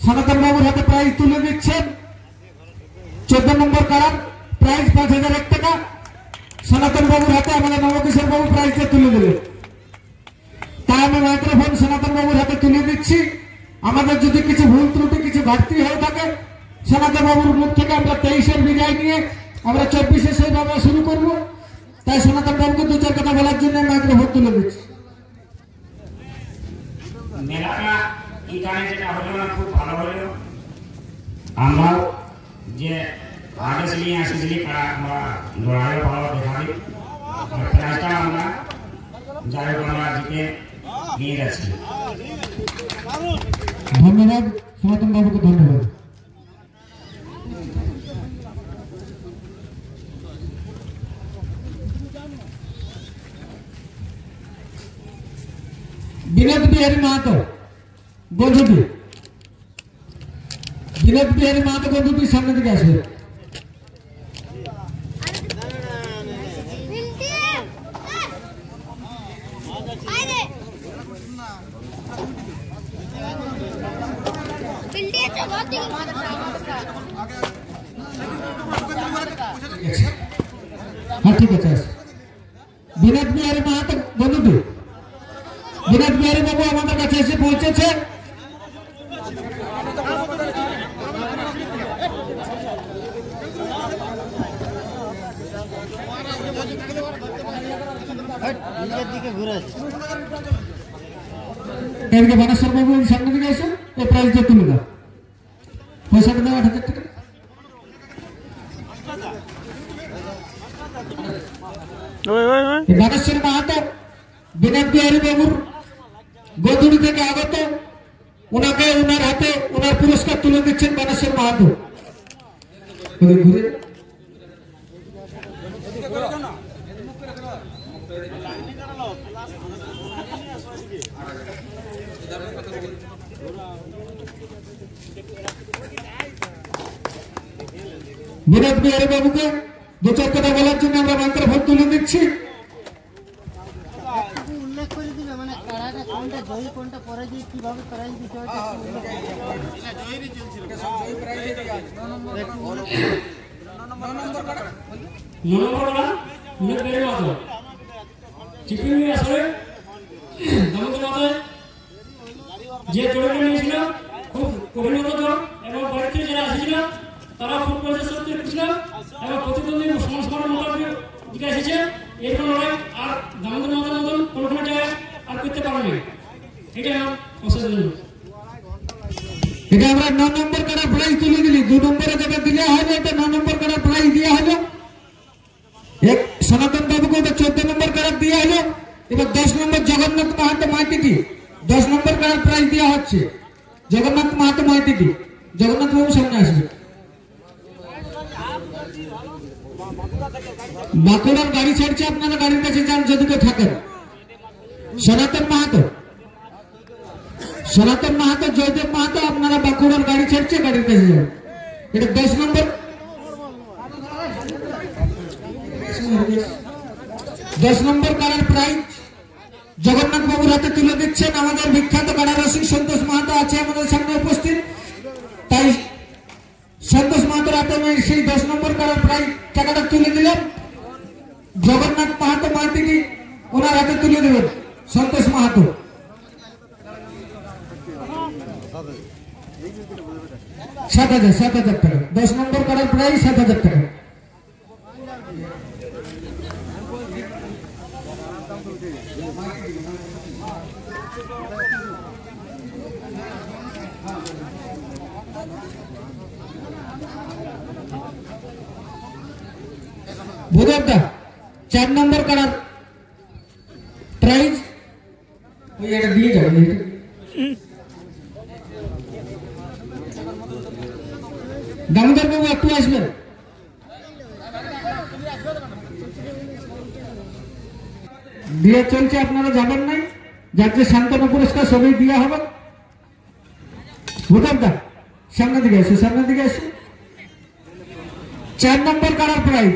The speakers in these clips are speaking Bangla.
সনাতন বাবুর হাতে প্রাইজ তুলে দিচ্ছেন 14 নম্বর কারার প্রাইজ 5001 টাকা সনাতন বাবুর হাতে আমাদের নবকিশোর বাবু প্রাইজটা তুলে দিলেন। তাই আমি মাইক্রোফোন সনাতন বাবুর হাতে তুলে দিচ্ছি। আমাদের যদি কিছু ভুল ত্রুটি কিছু ঘাটতি হয়ে থাকে সনাতন বাবুর মুখ থেকে আমরা 23-এর বিজয় নিয়ে আমরা 24-এ সেইভাবে শুরু করব। তাই সনাতন বাবুকে দু চার কথা বলার জন্য মাইক্রোফোন তুলে দিচ্ছি। মেলাটা এখানে যেটা হলো না খুব ভালো হলো। আমরাও যে আগে নিয়ে আসেছিলি আমরা লড়াইও ভালো দেখাবি প্রাইজটা আমরা যাই হোক আমরা জিতে নিয়ে যাচ্ছি। ধন্যবাদ সনাতন বাবুকে, ধন্যবাদ। বিনোদ বিহারী মাহাতো বন্ধুটি, বিনোদ বিহারী মাহাতো বন্ধুটির সামনে দিকে আসবে। হ্যাঁ ঠিক আছে। বিনোদ বিহারী মাহাতো বন্ধুটি, বিনোদ বিহারী বাবু আমাদের কাছে এসে পৌঁছেছে। এদিকে বানেশ্বর বাবু সামনে দিকে এসে এই প্রাইজটা তুলে দাও। পয়সাটা দাও 8000 টাকা। বানেশ্বর মাহাতো বিনোদ বিহারী বাবুর গোধুলি থেকে আগত, ওনাকে ওনার হাতে ওনার পুরস্কার তুলে দিচ্ছেন বানেশ্বর মাহাতো। ঘুরে বিনোদ বিহারী বাবুকে দু চার কথা বলার জন্য আমরা মাইক্রোফোন তুলে দিচ্ছি। উল্লেখ করে দিবে মানে কারাটা কোনটা জয়ী কোনটা পরাজয়ী কিভাবে প্রাইজ দিতে হয় জয়ী চলছিল জয়ী প্রাইজ যে জোরে নিয়েছিল খুব পরিণত দল এবং বাড়িতে যারা এসেছিল তারা খুব প্রচেষ্টা করছিল এবং প্রতিদ্বন্দ্বী সংস্করণ মোতাবেক দিকে এসেছে। এরকম লড়াই আর দামোদর মাতার মতন কোনো জায়গায় আর করতে পারবে না। এটা অসাধারণ। এটা আমরা 9 নম্বর কারা প্রাইজ তুলে দিলি। 2 নম্বরে যেটা দিলে হবে এটা 9 নম্বর কারা প্রাইজ দেওয়া হলো। এক সনাতন বাবুকে ওটা 14 নম্বর কারা দেওয়া হলো। এবার 10 নম্বর জগন্নাথ মাহাতো মাইতিটি 10 নম্বর কারা প্রাইজ দেওয়া হচ্ছে। জগন্নাথ মাহাতো মাইতিটি, জগন্নাথ বাবু সামনে আসবে। বাঁকুড়ার গাড়ি ছাড়ছে, আপনারা গাড়ির কাছে যান যদি কেউ থাকেন। সনাতন মাহাতো, সনাতন মাহাতো, জয়দেব মাহাতো, আপনারা বাঁকুড়ার গাড়ি ছাড়ছে, গাড়ির কাছে যান। এটা 10 নম্বর 10 নম্বর কারার প্রাইজ জগন্নাথ বাবুর হাতে তুলে দিচ্ছেন। আমাদের বিখ্যাত কারারসিক সন্তোষ মাহাতো আছে আমাদের সামনে উপস্থিত। তাই সন্তোষ মাহাতোর হাতে আমি সেই 10 নম্বর কারার প্রাইজ টাকাটা তুলে দিলাম। জগন্নাথ মাহাতো মাহাতিটি ওনার হাতে তুলে দেবেন সন্তোষ মাহাতো। 7,000 টাকা 10 নম্বর কারার প্রাইজ 7,000 টাকা। ভূদেবদা 4 নম্বর কারার প্রাইজ ওই এটা দিয়ে যাবে। দামোদর বাবু একটু আসবেন। দিয়ে চলছে, আপনারা যাবেন নাই। যার যে সান্ত্বনা পুরস্কার সবই দেওয়া হবে। ভূদেবদা সামনের দিকে আসো, সামনের দিকে আসো। 4 নম্বর কারার প্রাইজ,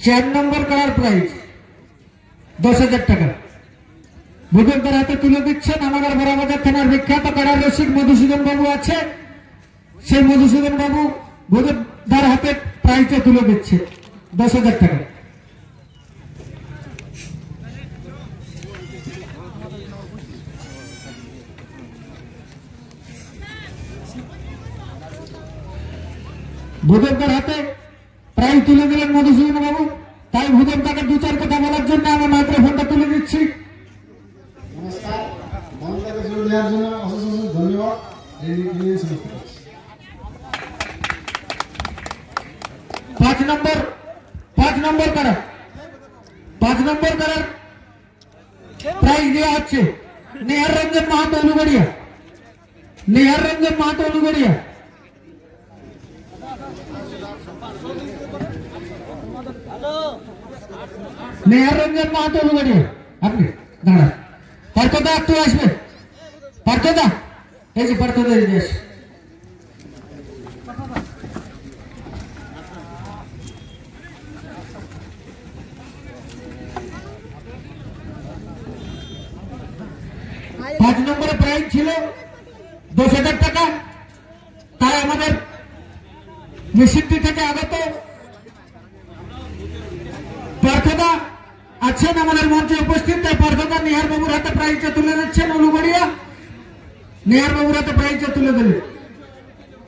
4 নম্বর কারার প্রাইজ 10,000 টাকা। ভূদেবদার হাতে তুলে দিচ্ছেন। আমাদের বড়বাজার থানার বিখ্যাত কারার রসিক মধুসূদন বাবু আছে, সেই মধুসূদন বাবু ভূদেবদার হাতে প্রাইজটা তুলে দিচ্ছে 10,000 টাকা। ভূদেবদার হাতে প্রাইজ তুলে দিলেন মধুসূদন বাবু, তাই ভূদেবদাকে 2-4 কথা বলার জন্য আমি মাইক্রোফোনটা তুলে দিচ্ছি। নমস্কার, মঞ্চে জোর দেওয়ার জন্য অশেষ অশেষ ধন্যবাদ। পাঁচ নম্বর কারার প্রাইজ দেওয়া হচ্ছে নেহার রঞ্জন মাহাতো উলুগড়িয়া। নেহার রঞ্জন মাহাতো উলুগড়িয়া। আপনি দাঁড়ান, পার্থদা একটু আসবে। পার্থদা, এই যে পার্থদা এদিকে আসে। পাঁচ নম্বরে প্রাইজ ছিল 10,000 টাকা। তাই আমাদের নিষিদ্ধি থেকে আগত পার্থদা আছেন আমাদের মঞ্চে উপস্থিত। তাই পার্থদা নিহার বাবুর হাতে প্রাইজটা তুলে দিচ্ছেন। উলুগড়িয়া নিহার বাবুর হাতে প্রাইজটা তুলে দিলেন।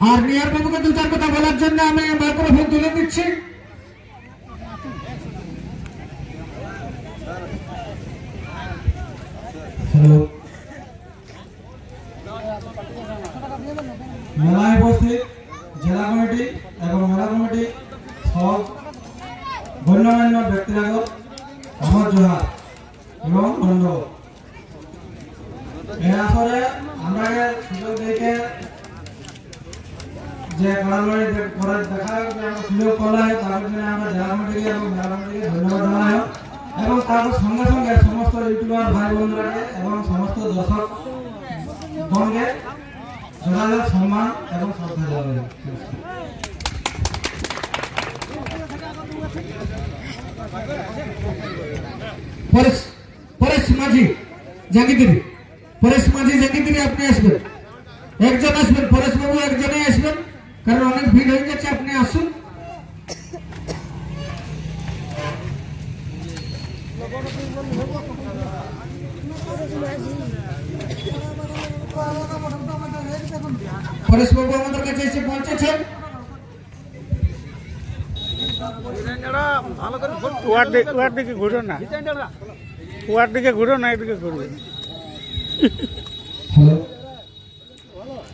আর নিহার বাবুকে 2-4 কথা বলার জন্য আমি মাইক্রোফোন তুলে দিচ্ছি। হ্যালো, মেলায় উপস্থিত জেলা কমিটি এবং মেলা কমিটি সব গণ্যমান্য ব্যক্তিরাগত আমার জোহার এবং ধন্যবাদ। এই আসরে আমরা সুযোগ দেখে যে খেলাধুলা করার দেখা সুযোগ করা হয়, তার জন্য আমরা জেলা কমিটিকে এবং মেলা কমিটিকে ধন্যবাদ জানাই এবং তারপর সঙ্গে সঙ্গে সমস্ত ইউটিউবার ভাই বোনদেরকে এবং সমস্ত দর্শকগণকে যথাযথ সম্মান এবং শ্রদ্ধা জানাই। পরেশ মাঝি জাঙ্গিদিরি আপনি আসবেন, একজন আসবেন। পরেশ বাবু একজনই আসবেন, কারণ অনেক ভিড় হয়ে যাচ্ছে। আপনি আসুন। পরেশ বাবু আমাদের কাছে এসে পৌঁছেছেন। ওয়ার দিকে ঘুরো না, এদিকে ঘুরবে। হ্যালো,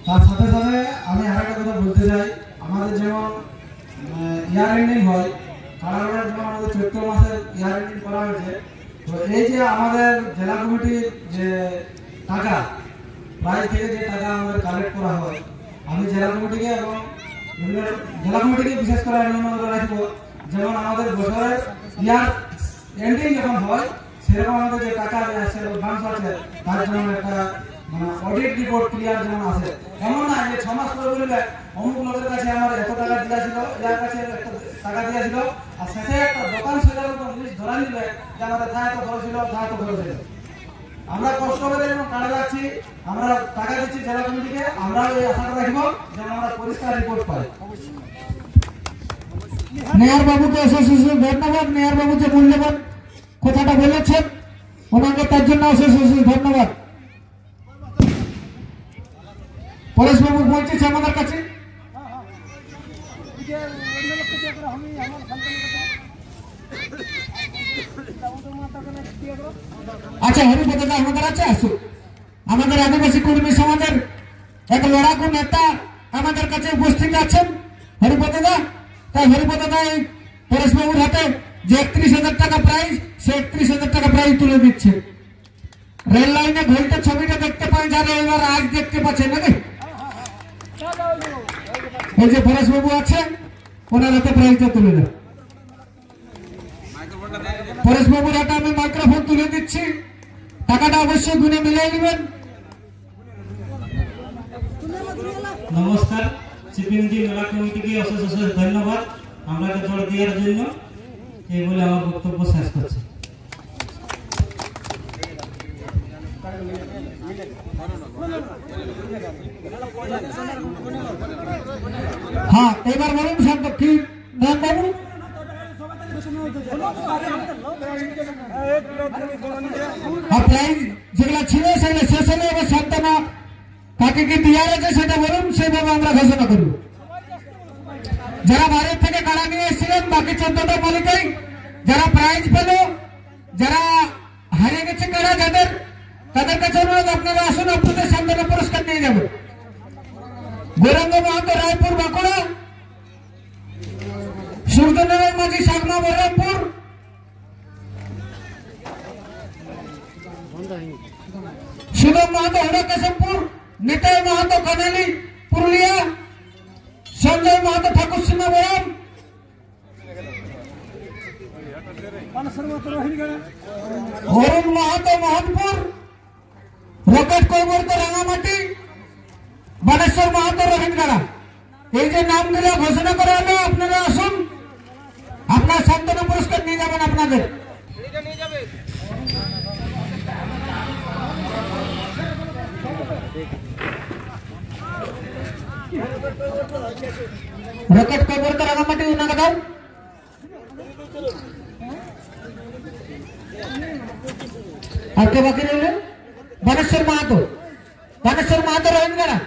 তার সাথে সাথে আমি আরেকটা কথা বলতে চাই। আমাদের যেমন ইয়ার এন্ডিং হয়, কারাগারের যেমন আমাদের চৈত্র মাসের ইয়ার এন্ডিং করা হয়েছে, তো এই যে আমাদের জেলা কমিটির যে টাকা প্রাইজ থেকে যে টাকা আমাদের কালেক্ট করা হয়, আমি জেলা কমিটিকে এবং জেলা কমিটিকে বিশেষ করে অনুরোধ রাখবো, যেমন আমাদের বছরের ইয়ার এন্ডিং যখন হয় সেরকম আমাদের যে টাকা আছে অ্যাডভান্স আছে, তার জন্য একটা অডিট রিপোর্ট ক্লিয়ার যেমন আছে। এমন না যে 6 মাস পরে বলবে অমুক লোকের কাছে আমার এত টাকা দিয়েছিল, যার কাছে এত টাকা দিয়েছিল, আর শেষে একটা দোকান সেটার উপর লিস্ট ধরা নিবে যে আমাদের যা এত খরচ ছিল, যা এত খরচ ছিল। আমরা কষ্ট করে যেমন কাজে যাচ্ছি, আমরা টাকা দিচ্ছি জেলা কমিটিকে, আমরা এই আশাটা রাখবো যেন আমরা পরিষ্কার রিপোর্ট পাই। নেহার বাবুকে অশেষ অশেষ ধন্যবাদ। নেহার বাবু যে মূল্যবান কথাটা বলেছেন, ওনাকে তার জন্য অশেষ অশেষ ধন্যবাদ। পরেশ বাবু পৌঁছেছে আমাদের কাছে। আচ্ছা, হরিপদা আমাদের আছে, আসুন। আমাদের আদিবাসী কর্মী সমাজের এক লড়াকু নেতা আমাদের কাছে উপস্থিত আছেন, হরিপদা। তাই হরিপদা এই পরেশ বাবুর হাতে যে 31,000 টাকা প্রাইজ, সে 31,000 টাকা প্রাইজ তুলে দিচ্ছে। রেল লাইনে ঘুরতে ছবিটা দেখতে পাই, যারা এবার আজ দেখতে পাচ্ছেন নাকি, এই যে পরেশ বাবু আছে, ওনার হাতে প্রাইজটা তুলে দেন। পরেশ বাবুর হাতে আমি মাইক্রোফোন তুলে দিচ্ছি। টাকাটা অবশ্যই গুনে মিলিয়ে নেবেন। নমস্কার, সিপিএমজি মেলা কমিটিকে অশেষ অশেষ ধন্যবাদ আমাকে জোর দেওয়ার জন্য। এই বলে আমার বক্তব্য শেষ করছি। হ্যাঁ এবার বলুন শান্ত কি নাম বাবু প্রাইজ যেগুলো ছিল সেগুলো শেষ হলে এবার শান্তনা কাকে কি দেওয়ার আছে সেটা বলুন সেইভাবে আমরা ঘোষণা করব যারা বাইরের থেকে কারা নিয়ে এসেছিলেন বাকি 14টা মালিকাই যারা প্রাইজ পেল যারা হারিয়ে গেছে কারা যাদের তাদের কাছে অনুরোধ আপনারা আসুন আপনাদের শান্তনা পুরস্কার নিয়ে যাবেন গৌরাঙ্গ মাহাতো রায়পুর বাঁকুড়া সূর্যনারায়ণ মাঝি সাগমা বহরমপুর সুদম মাহাতো হরকেশবপুর নিতাই মাহাতো কানালি পুরুলিয়া সঞ্জয় মাহাতো ঠাকুর সিংহবরম অরুণ মাহাতো মোহনপুর রকেট কৈবর্ত রাঙামাটি বানেশ্বর মাহাতো রোহিণগাড়া এই যে নামগুলো ঘোষণা করা হলো আপনারা আসুন আপনার শান্তনা পুরস্কার নিয়ে যাবেন আপনাদের রকেট কৈবর্ত রাঙামাটি ওনাকে দাও আর কে বাকি রইলেন বানেশ্বর মাহাতো রোহিণগাড়া